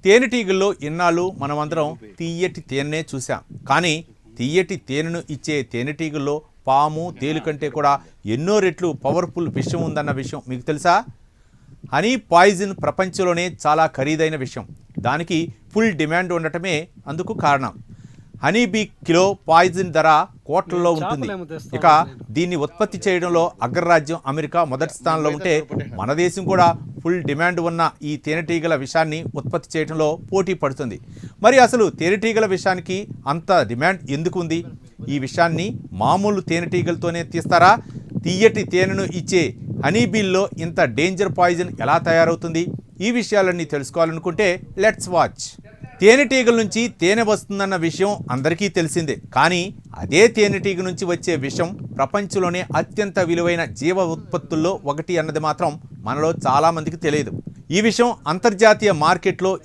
తేనెటీగల్లో ఇన్నాళ్ళు మనమందరం తీయటి తేనెనే చూసాం. కానీ తీయటి తేనెను ఇచ్చే తేనెటీగల్లో పాము, తేలు కంటే కూడా ఎన్నో రెట్లు పవర్ఫుల్ విషం ఉందన్న విషయం మీకు తెలుసా? హనీ పాయిజన్ ప్రపంచంలోనే చాలా ఖరీదైన విషయం. దానికి ఫుల్ డిమాండ్ ఉండటమే అందుకు కారణం. హనీబీ కిలో పాయిజన్ ధర కోట్లలో ఉంటుంది. ఇక దీన్ని ఉత్పత్తి చేయడంలో అగ్రరాజ్యం అమెరికా మొదటి స్థానంలో ఉంటే, మన దేశం కూడా ఫుల్ డిమాండ్ ఉన్న ఈ తేనెటీగల విషాన్ని ఉత్పత్తి చేయడంలో పోటీ పడుతుంది. మరి అసలు తేనెటీగల విషానికి అంత డిమాండ్ ఎందుకు ఉంది? ఈ విషయాన్ని మామూలు తేనెటీగలతోనే తీస్తారా? తీయటి తేనెను ఇచ్చే హనీబీల్లో ఇంత డేంజర్ పాయిజన్ ఎలా తయారవుతుంది? ఈ విషయాలన్నీ తెలుసుకోవాలనుకుంటే లెట్స్ వాచ్. తేనెటీగల నుంచి తేనె వస్తుందన్న విషయం అందరికీ తెలిసిందే. కానీ అదే తేనెటీగ నుంచి వచ్చే విషం ప్రపంచంలోనే అత్యంత విలువైన జీవ ఉత్పత్తుల్లో ఒకటి అన్నది మాత్రం మనలో చాలామందికి తెలియదు. ఈ విషయం అంతర్జాతీయ మార్కెట్లో